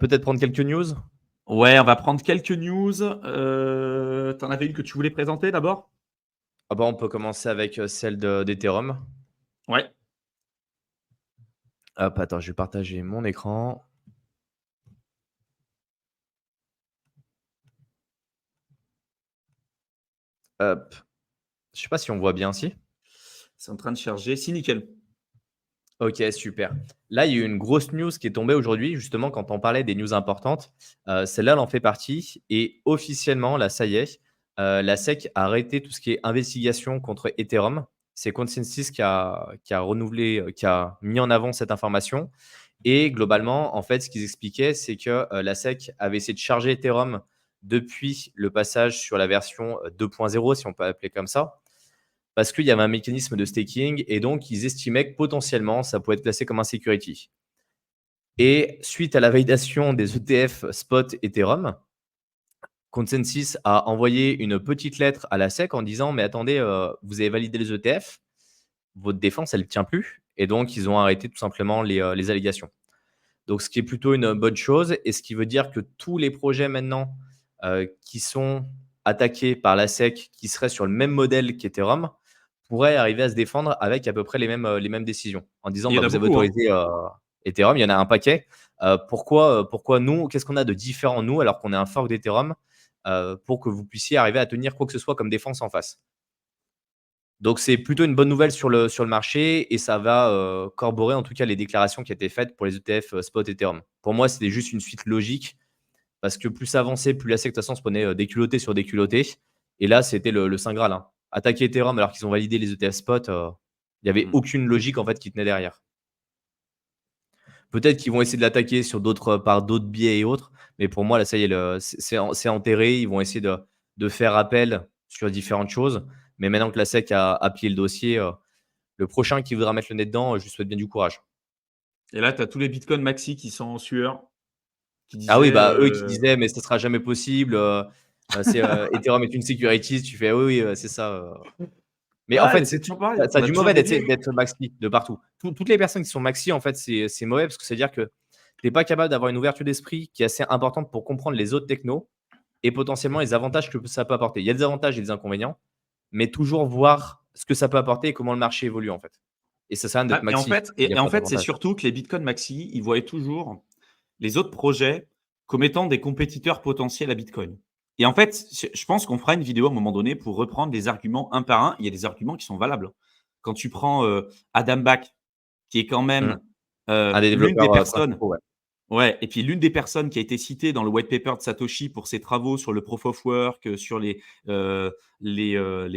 peut-être prendre quelques news? Ouais, on va prendre quelques news. T'en avais une que tu voulais présenter d'abord? Ah bah, on peut commencer avec, celle d'Ethereum. Ouais. Hop, attends, je vais partager mon écran. Hop. Je sais pas si on voit bien, si? C'est en train de charger. Si, nickel. OK, super. Là, il y a eu une grosse news qui est tombée aujourd'hui, justement, quand on parlait des news importantes. Celle-là, elle en fait partie et officiellement, là, ça y est, la SEC a arrêté tout ce qui est investigation contre Ethereum. C'est Consensus qui a renouvelé, qui a mis en avant cette information et globalement, en fait, ce qu'ils expliquaient, c'est que, la SEC avait essayé de charger Ethereum depuis le passage sur la version, 2.0, si on peut l'appeler comme ça. Parce qu'il y avait un mécanisme de staking et donc ils estimaient que potentiellement ça pouvait être classé comme un security. Et suite à la validation des ETF spot Ethereum, Consensus a envoyé une petite lettre à la SEC en disant mais attendez, vous avez validé les ETF, votre défense elle ne tient plus et donc ils ont arrêté tout simplement les allégations. Donc ce qui est plutôt une bonne chose et ce qui veut dire que tous les projets maintenant qui sont attaqués par la SEC, qui seraient sur le même modèle qu'Ethereum, pourraient arriver à se défendre avec à peu près les mêmes décisions. En disant, Il y en bah, a vous avez beaucoup, hein. autorisé Ethereum, il y en a un paquet. Pourquoi nous, qu'est-ce qu'on a de différent nous, alors qu'on est un fork d'Ethereum, pour que vous puissiez arriver à tenir quoi que ce soit comme défense en face. Donc c'est plutôt une bonne nouvelle sur le marché et ça va corroborer en tout cas les déclarations qui étaient faites pour les ETF spot Ethereum. Pour moi, c'était juste une suite logique parce que plus ça avançait, plus la SEC de toute façon se prenait déculotté sur déculotté. Et là, c'était le Saint Graal, hein. Attaquer Ethereum alors qu'ils ont validé les ETF spot, il n'y avait aucune logique en fait qui tenait derrière. Peut-être qu'ils vont essayer de l'attaquer par d'autres biais et autres, mais pour moi, là, ça y est, c'est enterré. Ils vont essayer de faire appel sur différentes choses. Mais maintenant que la SEC a plié le dossier, le prochain qui voudra mettre le nez dedans, je lui souhaite bien du courage. Et là, tu as tous les Bitcoin maxi qui sont en sueur, qui Ah oui, disaient. bah, eux qui disaient: «Mais ça sera jamais possible, Ethereum est une security». Tu fais: «Oui, oui, c'est ça». Mais en Ouais, fait, mais c'est toujours pareil. ça On a a du toujours mauvais des d'être biais. d'être maxi de partout. Toutes les personnes qui sont maxi, en fait, c'est mauvais parce que ça veut dire que tu es pas capable d'avoir une ouverture d'esprit qui est assez importante pour comprendre les autres technos et potentiellement les avantages que ça peut apporter. Il y a des avantages et des inconvénients, mais toujours voir ce que ça peut apporter et comment le marché évolue, en fait. Et ça sert à rien d'être Ah, et en maxi fait, s'il y a pas c'est d'avantages. surtout que les Bitcoin maxi, ils voyaient toujours les autres projets comme étant des compétiteurs potentiels à Bitcoin. Et en fait, je pense qu'on fera une vidéo à un moment donné pour reprendre les arguments un par un. Il y a des arguments qui sont valables. Quand tu prends Adam Back, qui est quand Mmh. même Un des l'une des développeurs, personnes. principaux, ouais. Ouais, et puis l'une des personnes qui a été citée dans le white paper de Satoshi pour ses travaux sur le proof of work, sur les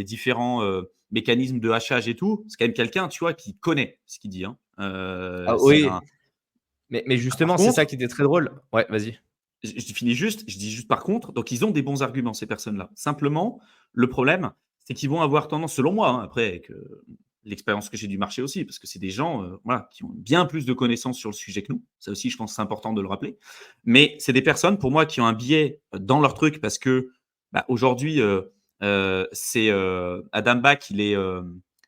différents mécanismes de hachage et tout, c'est quand même quelqu'un, tu vois, qui connaît ce qu'il dit, hein. Ah C'est oui, un. mais Par justement, c'est ça contre, qui était très drôle. Ouais, vas-y. je finis juste, je dis juste par contre, donc ils ont des bons arguments, ces personnes-là. Simplement, le problème, c'est qu'ils vont avoir tendance, selon moi, hein, après, avec l'expérience que j'ai du marché aussi, parce que c'est des gens voilà, qui ont bien plus de connaissances sur le sujet que nous. Ça aussi, je pense que c'est important de le rappeler. Mais c'est des personnes, pour moi, qui ont un biais dans leur truc, parce que bah, aujourd'hui, c'est Adam Back, il est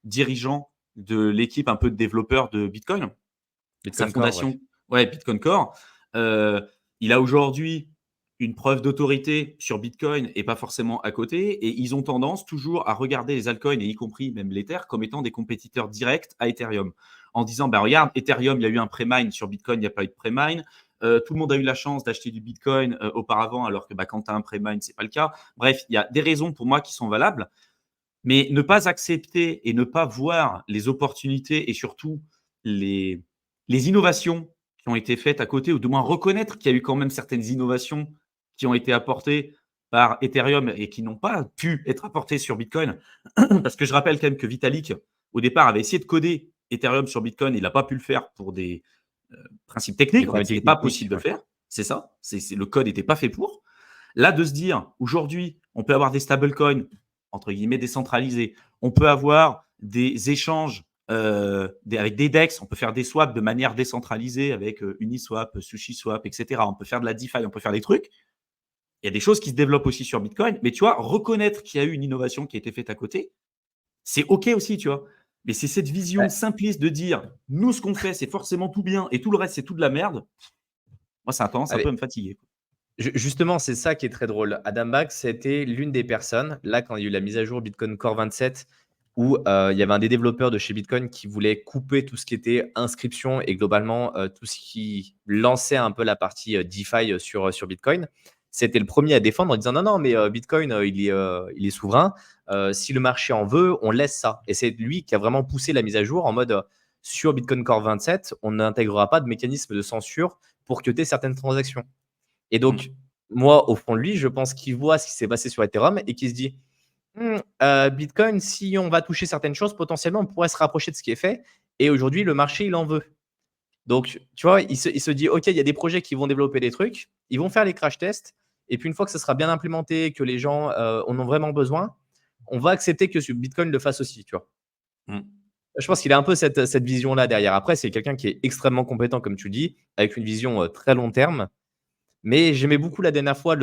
dirigeant de l'équipe un peu de développeurs de Bitcoin. Sa Bitcoin Core, ouais. fondation, ouais, Bitcoin Core. Euh, il a aujourd'hui une preuve d'autorité sur Bitcoin et pas forcément à côté. Et ils ont tendance toujours à regarder les altcoins, et y compris même l'Ether, comme étant des compétiteurs directs à Ethereum. En disant, bah, regarde, Ethereum, il y a eu un pré-mine, sur Bitcoin, il n'y a pas eu de pré-mine. Tout le monde a eu la chance d'acheter du Bitcoin auparavant, alors que bah, quand tu as un pré-mine, ce n'est pas le cas. Bref, il y a des raisons pour moi qui sont valables. Mais ne pas accepter et ne pas voir les opportunités et surtout les, les innovations qui ont été faites à côté, ou du moins reconnaître qu'il y a eu quand même certaines innovations qui ont été apportées par Ethereum et qui n'ont pas pu être apportées sur Bitcoin. Parce que je rappelle quand même que Vitalik, au départ, avait essayé de coder Ethereum sur Bitcoin. Il n'a pas pu le faire pour des principes Des techniques. En fait, ce n'était problématiques pas techniques, possible de le ouais. faire. C'est ça. Le code n'était pas fait pour. Là, de se dire, aujourd'hui, on peut avoir des stablecoins, entre guillemets, décentralisés. On peut avoir des échanges avec des DEX. On peut faire des swaps de manière décentralisée avec Uniswap, SushiSwap, etc. On peut faire de la DeFi, on peut faire des trucs. Il y a des choses qui se développent aussi sur Bitcoin. Mais tu vois, reconnaître qu'il y a eu une innovation qui a été faite à côté, c'est OK aussi, tu vois. Mais c'est cette vision Ouais. simpliste de dire, nous, ce qu'on fait, c'est forcément tout bien et tout le reste, c'est tout de la merde. Moi, ça a tendance un peu Allez, à me fatiguer. justement, c'est ça qui est très drôle. Adam Back, c'était l'une des personnes, là, quand il y a eu la mise à jour Bitcoin Core 27, où il y avait un des développeurs de chez Bitcoin qui voulait couper tout ce qui était inscription et globalement tout ce qui lançait un peu la partie DeFi sur Bitcoin. C'était le premier à défendre en disant non, non, mais Bitcoin, il est souverain. Si le marché en veut, on laisse ça. Et c'est lui qui a vraiment poussé la mise à jour en mode sur Bitcoin Core 27, on n'intégrera pas de mécanisme de censure pour que tu aies certaines transactions. Et Mm. donc, moi, au fond de lui, je pense qu'il voit ce qui s'est passé sur Ethereum et qu'il se dit Bitcoin, si on va toucher certaines choses, potentiellement, on pourrait se rapprocher de ce qui est fait. Et aujourd'hui, le marché, il en veut. Donc, tu vois, il se dit ok, il y a des projets qui vont développer des trucs, ils vont faire les crash tests. Et puis, une fois que ça sera bien implémenté, que les gens en ont vraiment besoin, on va accepter que Bitcoin le fasse aussi. Tu vois. Mm. Je pense qu'il a un peu cette vision-là derrière. Après, c'est quelqu'un qui est extrêmement compétent, comme tu le dis, avec une vision très long terme. Mais j'aimais beaucoup la dernière fois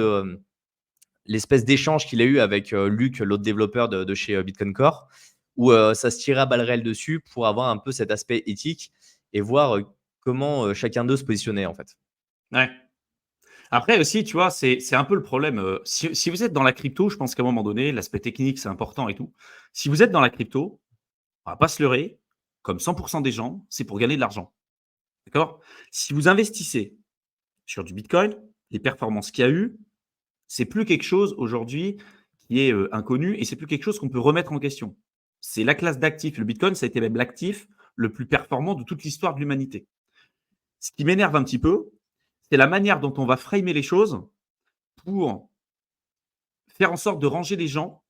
l'espèce d'échange qu'il a eu avec Luc, l'autre développeur de chez Bitcoin Core, où ça se tirait à balles réelles dessus pour avoir un peu cet aspect éthique et voir comment chacun d'eux se positionnait en fait. Ouais. Après aussi, tu vois, c'est un peu le problème. Si vous êtes dans la crypto, je pense qu'à un moment donné, l'aspect technique, c'est important et tout. Si vous êtes dans la crypto, on va pas se leurrer, comme 100% des gens, c'est pour gagner de l'argent. D'accord? Si vous investissez sur du Bitcoin, les performances qu'il y a eu, c'est plus quelque chose aujourd'hui qui est inconnu et c'est plus quelque chose qu'on peut remettre en question. C'est la classe d'actifs. Le Bitcoin, ça a été même l'actif le plus performant de toute l'histoire de l'humanité. Ce qui m'énerve un petit peu, c'est la manière dont on va framer les choses pour faire en sorte de ranger les gens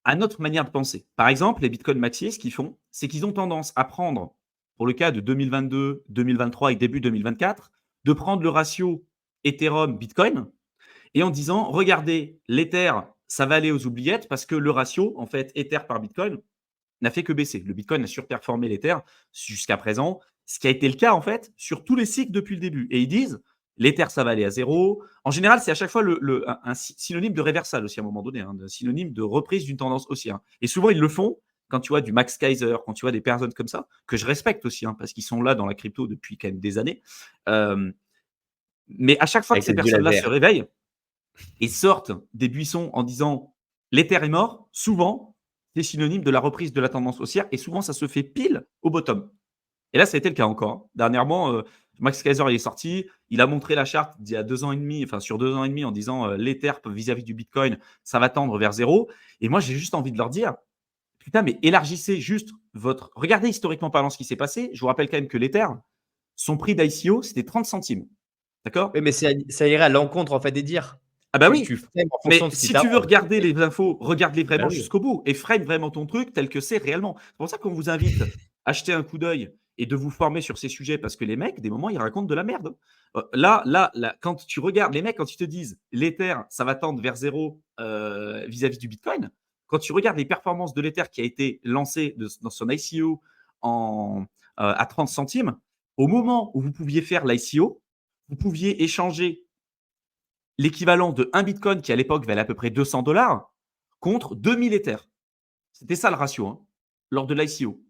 à notre manière de penser. Par exemple, les Bitcoin Maxi, ce qu'ils font, c'est qu'ils ont tendance à prendre, pour le cas de 2022, 2023 et début 2024, de prendre le ratio Ethereum-Bitcoin et en disant, regardez, l'Ether, ça va aller aux oubliettes parce que le ratio, en fait, Ether par Bitcoin, n'a fait que baisser. Le Bitcoin a surperformé l'Ether jusqu'à présent, ce qui a été le cas, en fait, sur tous les cycles depuis le début. Et ils disent, l'Ether, ça va aller à zéro. En général, c'est à chaque fois un synonyme de réversal aussi à un moment donné, un synonyme de reprise d'une tendance haussière. Et souvent, ils le font quand tu vois du Max Kaiser, quand tu vois des personnes comme ça, que je respecte aussi, parce qu'ils sont là dans la crypto depuis quand même des années. Euh, mais à chaque fois que Avec ces les yeux personnes-là se laser. réveillent et sortent des buissons en disant l'Ether est mort, souvent, c'est synonyme de la reprise de la tendance haussière et souvent, ça se fait pile au bottom. Et là, ça a été le cas encore. Hein. Dernièrement, Max Kaiser il est sorti, il a montré la charte d'il y a 2 ans et demi, enfin sur 2 ans et demi, en disant l'Ether vis-à-vis du Bitcoin, ça va tendre vers zéro. Et moi, j'ai juste envie de leur dire, putain, mais élargissez juste votre. Regardez historiquement parlant ce qui s'est passé. Je vous rappelle quand même que l'Ether, son prix d'ICO, c'était 30 centimes. D'accord? Oui, mais ça irait à l'encontre en fait des dires. Ah bah Tu oui, frames en fonction mais de ce qui si tu veux t'arrange. regarder les infos, regarde-les Bah vraiment oui. jusqu'au bout et frame vraiment ton truc tel que c'est réellement. C'est pour ça qu'on vous invite à jeter un coup d'œil et de vous former sur ces sujets parce que les mecs, des moments, ils racontent de la merde. Là, quand tu regardes les mecs, quand ils te disent l'Ether, ça va tendre vers zéro vis-à-vis du Bitcoin, quand tu regardes les performances de l'Ether qui a été lancé dans son ICO à 30 centimes, au moment où vous pouviez faire l'ICO, vous pouviez échanger l'équivalent de 1 Bitcoin qui à l'époque valait à peu près 200 dollars contre 2000 Ethers. C'était ça le ratio lors de l'ICO.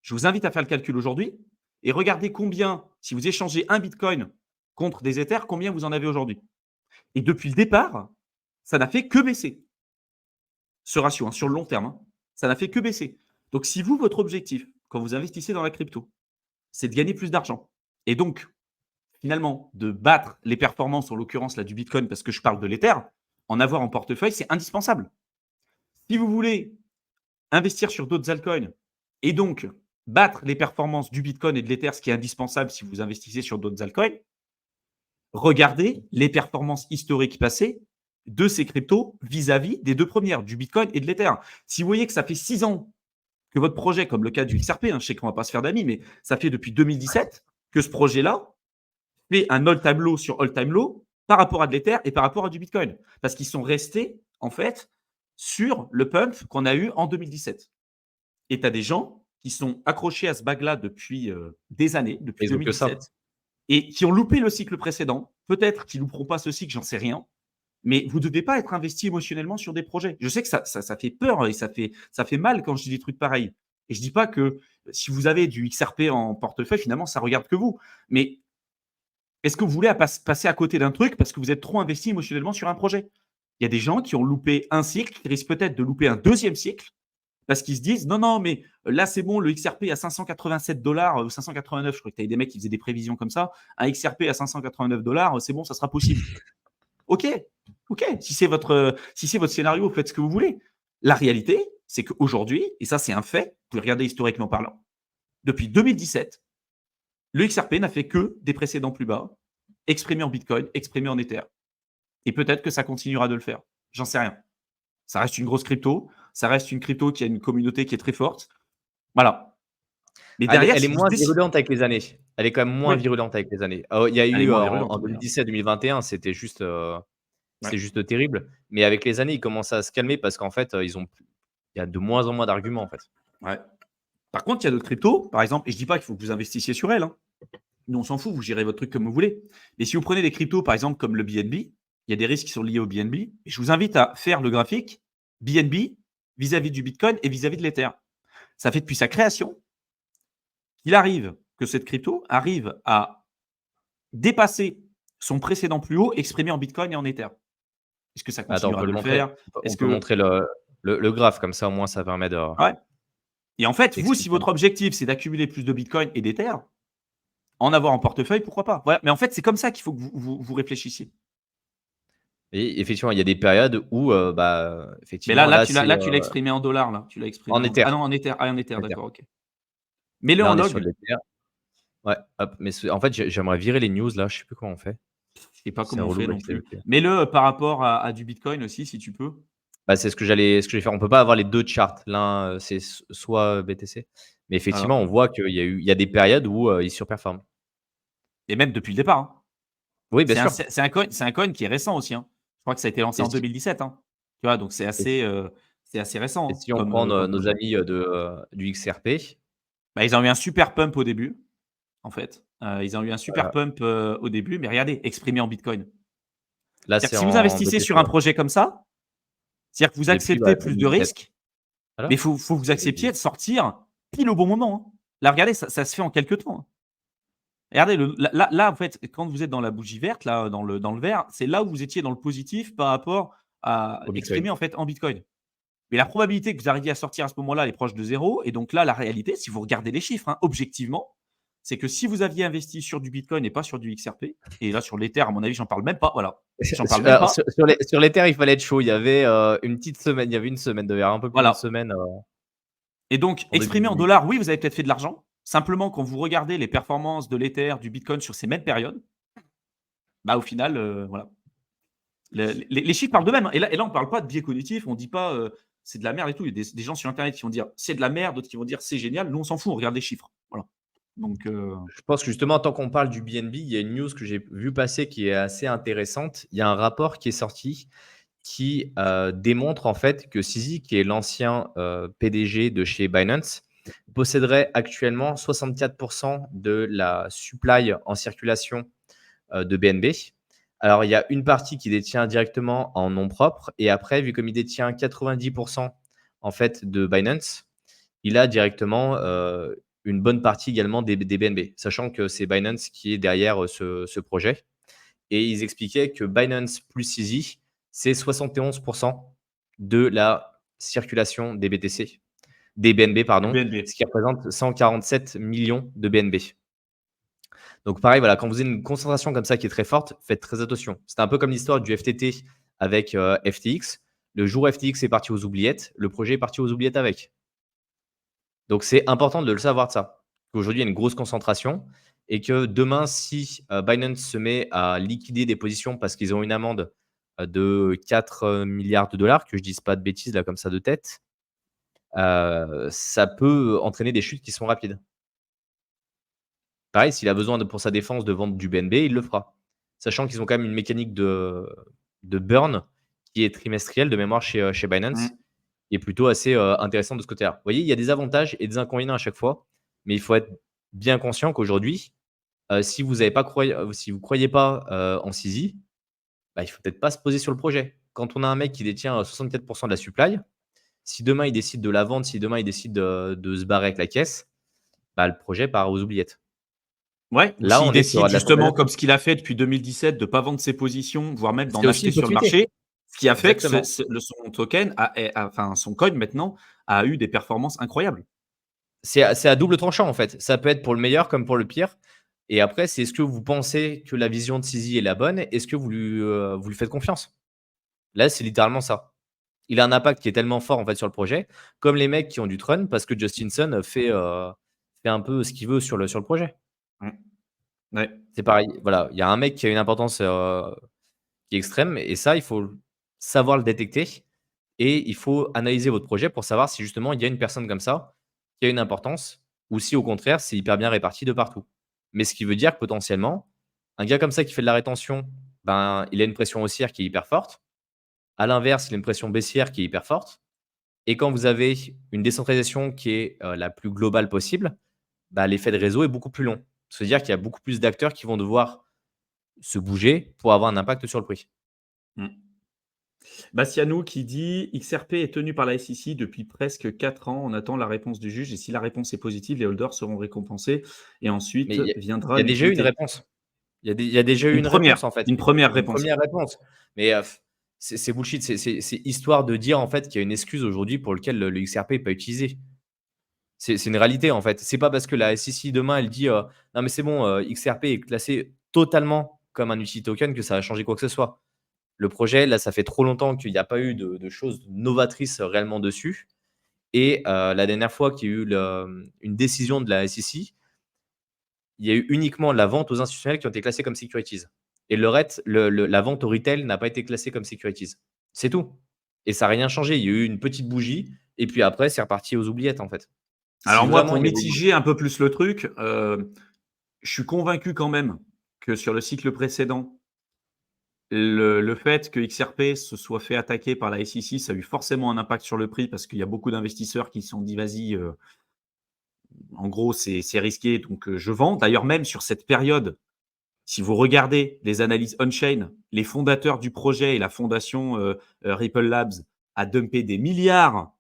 Je vous invite à faire le calcul aujourd'hui et regardez combien, si vous échangez un Bitcoin contre des Ethers, combien vous en avez aujourd'hui. Et depuis le départ, ça n'a fait que baisser, ce ratio, sur le long terme. Ça n'a fait que baisser. Donc si vous, votre objectif, quand vous investissez dans la crypto, c'est de gagner plus d'argent, et donc finalement de battre les performances, en l'occurrence là du Bitcoin, parce que je parle de l'Ether, en avoir en portefeuille, c'est indispensable. Si vous voulez investir sur d'autres altcoins et donc battre les performances du Bitcoin et de l'Ether, ce qui est indispensable si vous investissez sur d'autres altcoins, regardez les performances historiques passées de ces cryptos vis-à-vis des deux premières, du Bitcoin et de l'Ether. Si vous voyez que ça fait 6 ans que votre projet, comme le cas du XRP, je sais qu'on ne va pas se faire d'amis, mais ça fait depuis 2017 que ce projet-là fait un all-time low sur all-time low par rapport à de l'Ether et par rapport à du Bitcoin. Parce qu'ils sont restés, en fait, sur le pump qu'on a eu en 2017. Et tu as des gens qui sont accrochés à ce bag-là depuis des années, depuis Ils ont que ça. 2017, et qui ont loupé le cycle précédent. Peut-être qu'ils ne louperont pas ce cycle, j'en sais rien. Mais vous ne devez pas être investi émotionnellement sur des projets. Je sais que ça fait peur et ça fait mal quand je dis des trucs pareils. Et je ne dis pas que si vous avez du XRP en portefeuille, finalement, ça ne regarde que vous. Mais est-ce que vous voulez passer à côté d'un truc parce que vous êtes trop investi émotionnellement sur un projet? Il y a des gens qui ont loupé un cycle, qui risquent peut-être de louper un deuxième cycle parce qu'ils se disent non, non, mais là, c'est bon, le XRP à 587 $ ou 589, je crois que tu avais des mecs qui faisaient des prévisions comme ça. Un XRP à 589 $, c'est bon, ça sera possible. Ok, ok, si c'est votre scénario, faites ce que vous voulez. La réalité, c'est qu'aujourd'hui, et ça, c'est un fait, vous pouvez regarder historiquement parlant, depuis 2017, le XRP n'a fait que des précédents plus bas, exprimés en Bitcoin, exprimés en Ether. Et peut-être que ça continuera de le faire. J'en sais rien. Ça reste une grosse crypto. Ça reste une crypto qui a une communauté qui est très forte. Voilà. Mais derrière, Elle est si vous moins décidez. virulente avec les années. Elle est quand même moins Oui, virulente avec les années. Il y a elle est eu moins en virulente, mais. 2017-2021, Ouais. c'était juste terrible. Mais avec les années, ils commencent à se calmer parce qu'en fait, il y a de moins en moins d'arguments en fait. Ouais. Par contre, il y a d'autres cryptos, par exemple, et je ne dis pas qu'il faut que vous investissiez sur elles. Hein. Nous, on s'en fout, vous gérez votre truc comme vous voulez. Mais si vous prenez des cryptos, par exemple, comme le BNB, il y a des risques qui sont liés au BNB. Et je vous invite à faire le graphique BNB vis-à-vis du Bitcoin et vis-à-vis de l'Ether. Ça fait depuis sa création qu'il arrive que cette crypto arrive à dépasser son précédent plus haut exprimé en Bitcoin et en Ether. Est-ce que ça Attends, on continuera peut de le le montrer. faire? On Est-ce peut que. montrer le graphe, comme ça au moins ça permet Ouais. Et en fait, vous, si d'expliquer. votre objectif, c'est d'accumuler plus de Bitcoin et d'Ether, en avoir en portefeuille, pourquoi pas? Voilà. Mais en fait, c'est comme ça qu'il faut que vous réfléchissiez. Et effectivement, il y a des périodes où, Mais là, effectivement, là, là, tu l'as, c'est là, tu l'as exprimé en dollars, là. Tu l'as exprimé en en. Ether. Ah non, en Ether. Ah, en Ether, Ether. d'accord, ok. Mets-le Là, en on est sur log. l'Ether. Ouais, hop, mais en fait, j'aimerais virer les news là, je sais plus comment on fait. Je sais pas C'est comment on relou fait non avec les plus. Mets-le par rapport à du Bitcoin aussi, si tu peux. Bah, c'est ce que je vais faire. On peut pas avoir les 2 charts. L'un, c'est soit BTC, mais effectivement, Alors, on voit il y a des périodes où, ils surperforment. et même depuis le départ. Hein. Oui, bien sûr. C'est un coin qui est récent aussi. Hein. Je crois que ça a été lancé Et en si 2017. Hein. Tu vois, donc et si c'est assez récent et hein, si on prend comme nos projet. amis, du XRP, Bah, ils ont eu un super pump au début, en fait. Ils ont eu un super pump au début, mais regardez, exprimé en Bitcoin. là, C'est-à-dire c'est que si vous en investissez BTC, sur un ouais. projet comme ça, c'est-à-dire que vous Depuis, acceptez plus de 2017. risques, mais Voilà. il faut que vous C'est acceptiez de sortir pile au bon moment. Hein. Là, regardez, ça se fait en quelques temps. Hein. Regardez, là, en fait, quand vous êtes dans la bougie verte, là, dans le vert, c'est là où vous étiez dans le positif par rapport à au Bitcoin. exprimer en fait en Bitcoin. Mais la probabilité que vous arriviez à sortir à ce moment-là, elle est proche de zéro. Et donc là, la réalité, si vous regardez les chiffres, hein, objectivement, c'est que si vous aviez investi sur du Bitcoin et pas sur du XRP, et là sur l'Ether, à mon avis, j'en parle même pas. Voilà, j'en parle même Alors pas. sur les terres, il fallait être chaud. Il y avait, une petite semaine, il y avait une semaine, il y un peu plus d'une Voilà. semaine, Et donc, en exprimé en 2018. dollars, oui, vous avez peut-être fait de l'argent. Simplement, quand vous regardez les performances de l'Ether, du Bitcoin sur ces mêmes périodes, bah, au final, voilà. Les chiffres parlent d'eux-mêmes. Hein. Et là, on ne parle pas de biais cognitif. On ne dit pas c'est de la merde et tout. Il y a des gens sur Internet qui vont dire c'est de la merde, d'autres qui vont dire c'est génial. Nous, on s'en fout. On regarde les chiffres. Voilà. Donc, Je pense que justement, tant qu'on parle du BNB, il y a une news que j'ai vu passer qui est assez intéressante. Il y a un rapport qui est sorti qui, démontre en fait que Sisi, qui est l'ancien, PDG de chez Binance, posséderait actuellement 64 de la supply en circulation, de BNB. Alors, il y a une partie qui détient directement en nom propre et après, vu comme il détient 90 en fait de Binance, il a directement, une bonne partie également des BNB, sachant que c'est Binance qui est derrière, ce projet et ils expliquaient que Binance plus Sisi, c'est 71 de la circulation des BTC des BNB du pardon, BNB. ce qui représente 147 millions de BNB. Donc pareil, voilà, quand vous avez une concentration comme ça qui est très forte, faites très attention. C'était un peu comme l'histoire du FTT avec, FTX. Le jour où FTX est parti aux oubliettes, le projet est parti aux oubliettes avec. Donc c'est important de le savoir de ça. Qu'aujourd'hui, il y a une grosse concentration et que demain, si, Binance se met à liquider des positions parce qu'ils ont une amende, de 4 milliards de dollars, que je dise pas de bêtises là comme ça de tête, ça peut entraîner des chutes qui sont rapides. Pareil, s'il a besoin pour sa défense de vendre du BNB, il le fera. Sachant qu'ils ont quand même une mécanique de burn qui est trimestrielle de mémoire chez Binance, Mmh. qui est plutôt assez, intéressante de ce côté-là. Vous voyez, il y a des avantages et des inconvénients à chaque fois, mais il faut être bien conscient qu'aujourd'hui, si vous ne croyez pas, en Sisi, bah, il faut peut-être pas se poser sur le projet. Quand on a un mec qui détient, 64 de la supply, si demain il décide de la vendre, si demain il décide de se barrer avec la caisse, bah, le projet part aux oubliettes. Ouais, ou Là, s'il on est sur décide de la justement, comme centralisation. ce qu'il a fait depuis 2017, de ne pas vendre ses positions, voire même d'en C'est aussi acheter une sur le possibilité. marché, ce qui a fait que Exactement. son token enfin, son coin maintenant a eu des performances incroyables. C'est à double tranchant, en fait. Ça peut être pour le meilleur comme pour le pire. Et après, c'est est-ce que vous pensez que la vision de Sisi est la bonne? Est-ce que vous lui faites confiance? Là, c'est littéralement ça. Il a un impact qui est tellement fort, en fait, sur le projet, comme les mecs qui ont du Tron, parce que Justinson fait un peu ce qu'il veut sur le projet. Mmh. Ouais. C'est pareil, voilà, il y a un mec qui a une importance, qui est extrême et ça, il faut savoir le détecter et il faut analyser votre projet pour savoir si justement il y a une personne comme ça qui a une importance ou si au contraire c'est hyper bien réparti de partout. Mais ce qui veut dire que potentiellement, un gars comme ça qui fait de la rétention, ben, il a une pression haussière qui est hyper forte. À l'inverse, il a une pression baissière qui est hyper forte et quand vous avez une décentralisation qui est, la plus globale possible, bah, l'effet de réseau est beaucoup plus long. C'est-à-dire qu'il y a beaucoup plus d'acteurs qui vont devoir se bouger pour avoir un impact sur le prix. Mmh. Bastianou qui dit: «XRP est tenu par la SEC depuis presque 4 ans. On attend la réponse du juge et si la réponse est positive, les holders seront récompensés et Mais ensuite il viendra y a déjà eu une l'utilité». réponse. Il y a déjà eu Une une première, réponse, en fait. une première Une réponse. première réponse. Mais, c'est bullshit. C'est histoire de dire, en fait, qu'il y a une excuse aujourd'hui pour lequel le XRP est pas utilisé. C'est une réalité, en fait. C'est pas parce que la SEC demain elle dit, «Non mais c'est bon, XRP est classé totalement comme un utility token» que ça va changer quoi que ce soit. Le projet, là, ça fait trop longtemps qu'il n'y a pas eu de choses novatrices réellement dessus et la dernière fois qu'il y a eu une décision de la SEC, il y a eu uniquement la vente aux institutionnels qui ont été classés comme securities et le reste, la vente au retail n'a pas été classée comme securities. C'est tout et ça a rien changé. Il y a eu une petite bougie et puis après, c'est reparti aux oubliettes, en fait. Si Alors moi, vraiment pour il y avait mitiger un peu plus le truc, je suis convaincu quand même que sur le cycle précédent, le fait que XRP se soit fait attaquer par la SEC, ça a eu forcément un impact sur le prix parce qu'il y a beaucoup d'investisseurs qui se sont dit: «Vas-y, en gros, c'est risqué, donc je vends». D'ailleurs, même sur cette période, si vous regardez les analyses on-chain, les fondateurs du projet et la fondation, Ripple Labs a dumpé des milliards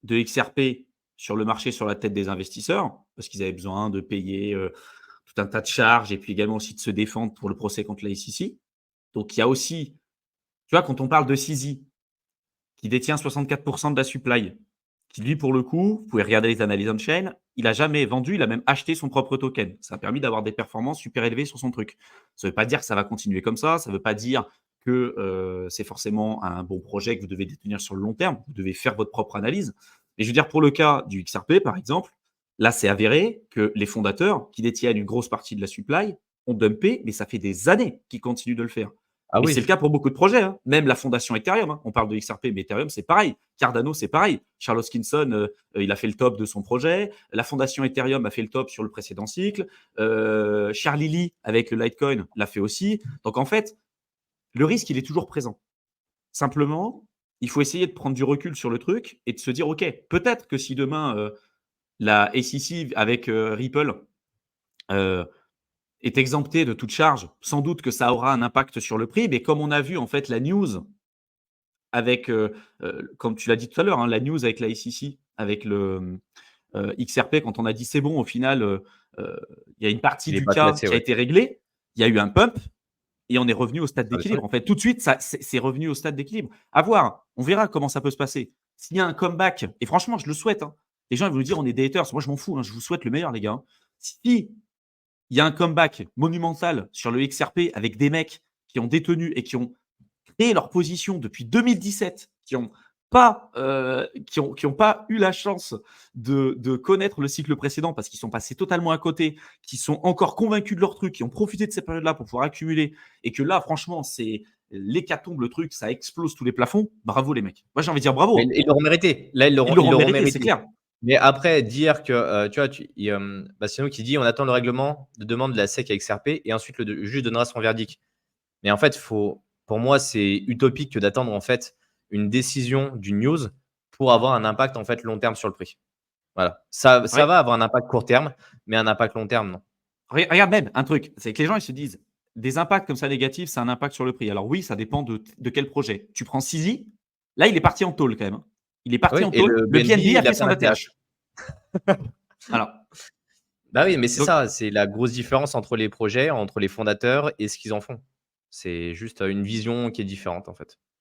de XRP sur le marché, sur la tête des investisseurs, parce qu'ils avaient besoin de payer, tout un tas de charges et puis également aussi de se défendre pour le procès contre la SEC. Donc il y a aussi, tu vois, quand on parle de CZ, qui détient 64 de la supply, qui lui, pour le coup, vous pouvez regarder les analyses on-chain, il n'a jamais vendu, il a même acheté son propre token. Ça a permis d'avoir des performances super élevées sur son truc. Ça ne veut pas dire que ça va continuer comme ça ne veut pas dire que c'est forcément un bon projet que vous devez détenir sur le long terme. Vous devez faire votre propre analyse. Mais je veux dire, pour le cas du XRP, par exemple, là, c'est avéré que les fondateurs, qui détiennent une grosse partie de la supply, ont dumpé, mais ça fait des années qu'ils continuent de le faire. ah Mais c'est oui, le cas pour beaucoup de projets, hein. Même la fondation Ethereum, hein. On parle de XRP, mais Ethereum, c'est pareil. Cardano, c'est pareil. Charles Hoskinson, il a fait le top de son projet. La fondation Ethereum a fait le top sur le précédent cycle. Charlie Lee, avec le Litecoin, l'a fait aussi. Donc, en fait, le risque, il est toujours présent. Simplement, il faut essayer de prendre du recul sur le truc et de se dire, OK, peut-être que si demain, la SEC avec Ripple est exempté de toute charge, sans doute que ça aura un impact sur le prix. Mais comme on a vu, en fait, la news avec, comme tu l'as dit tout à l'heure, hein, la news avec la SEC, avec le, XRP, quand on a dit: «C'est bon», au final, il y a une partie il est du pas cas classé, qui a ouais. été réglée. Il y a eu un pump et on est revenu au stade Ah, d'équilibre. En fait, tout de suite, ça c'est revenu au stade d'équilibre. À voir, on verra comment ça peut se passer. S'il y a un comeback et franchement, je le souhaite, hein. Les gens, ils vont nous dire: «On est des haters». Moi, je m'en fous, hein, je vous souhaite le meilleur, les gars, hein. Si il y a un comeback monumental sur le XRP avec des mecs qui ont détenu et qui ont créé leur position depuis 2017, qui ont pas eu la chance de connaître le cycle précédent parce qu'ils sont passés totalement à côté, qui sont encore convaincus de leur truc, qui ont profité de cette période-là pour pouvoir accumuler et que là, franchement, c'est l'hécatombe, le truc, ça explose tous les plafonds. Bravo les mecs. Moi, j'ai envie de dire bravo, Mais hein. ils l'auront mérité. Là, Ils ils l'auront l'auront mérité, c'est mérité. clair. Mais après dire que, tu vois, Bastiano qui dit: «On attend le règlement de demande de la SEC à XRP et ensuite le juge donnera son verdict». Mais en fait, faut pour moi, c'est utopique que d'attendre, en fait, une décision d'une news pour avoir un impact, en fait, long terme sur le prix. Voilà. Ça Ouais. va avoir un impact court terme, mais un impact long terme, non. Regarde même un truc, c'est que les gens ils se disent: «Des impacts comme ça négatifs, ça a un impact sur le prix». Alors oui, ça dépend de quel projet. Tu prends Sizi, là il est parti en tôle quand même, hein. Il est parti Oui en et tôle, le le BNB, BNB a il a fait plein son d'ATH. ATH. Alors, Bah oui, mais c'est Donc ça, c'est la grosse différence entre les projets, entre les fondateurs et ce qu'ils en font. C'est juste, une vision qui est différente, en fait.